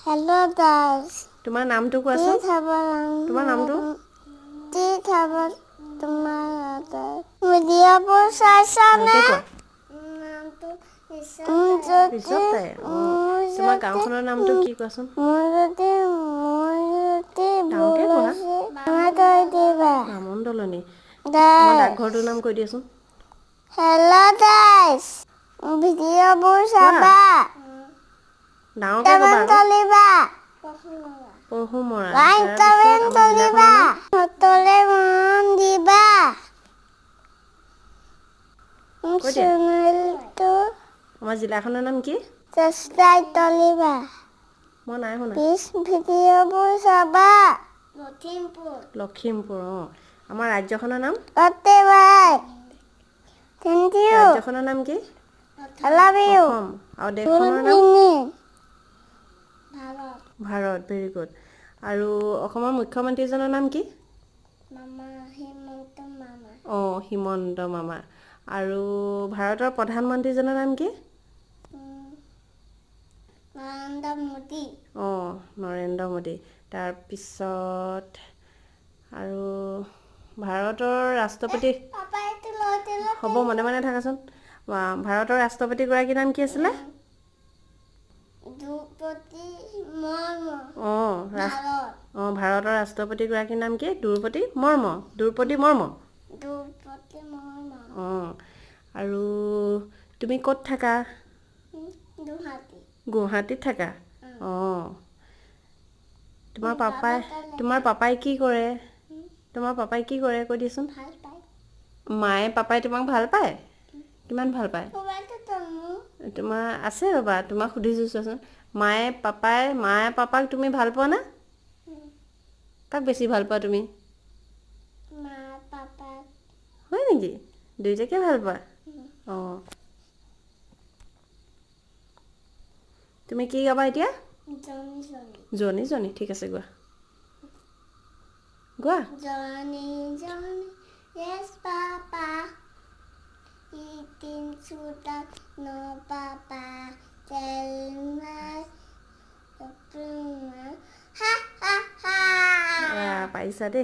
Hello guys. তোমাৰ নামটো কোৱাচোন তোমাৰ নামটো কোৱা ৰিজপ্তাই তোমাৰ গাঁওখনৰ নামটো কি কোৱাচোন ডাঙৰকে কোৱা বামনদলনি তোমাৰ ডাকঘৰটোৰ নাম কৈ দিয়াচোন Hello guys. Video বোৰ চাবা ডাঙৰকে ক'বা আকৌ পহুমৰা তাৰপিছত আমাৰ জিলাখনৰ নাম হতলে মন দিবা কৈ দিয়া চেনেলটো আমাৰ জিলাখনৰ নাম কি সাবস্ক্ৰাইব কৰিবা মই নাই শুনা ভিডিঅ'বোৰ চাবা লখিমপুৰ আমাৰ ৰাজ্যখনৰ নাম অ'কে বাই থেংক ইউ ৰাজ্যখনৰ নাম কি I love you অসম আৰু দেশখনৰ নাম ভাৰত ভেৰি গুড আৰু অসমৰ মুখ্যমন্ত্ৰীজনৰ নাম কি হিমন্ত মামা আৰু ভাৰতৰ প্ৰধানমন্ত্ৰীজনৰ নাম কি নৰেন্দ্ৰ মোদী তাৰপিছত আৰু ভাৰতৰ ৰাষ্ট্ৰপতি হ'ব মনে মনে থাকাচোন ভাৰতৰ ৰাষ্ট্ৰপতিগৰাকীৰ নাম কি আছিলে ভাৰতৰ ৰাষ্ট্ৰপতিগৰাকীৰ নাম কি দ্ৰৌপদী মুৰ্মু আৰু তুমি ক'ত থাকা গুৱাহাটীত থাকা তোমাৰ পাপাই কি কৰে কৈ দিয়াচোন মায়ে পাপাই তোমাক ভাল পায় কিমান ভাল পায় তোমাৰ আছে ৰ'বা তোমাক সুধিছোঁ চোৱাচোন মায়ে পাপাক তুমি ভাল পোৱা না কাক বেছি ভাল পোৱা তুমি হয় নেকি দুইটাকে ভাল পোৱা তুমি কি গাবা এতিয়া জনী ঠিক আছে গোৱা Yes, Papa. Eating sugar, no, Papa. Tell me, ha ha ha. পাৰিছা দেই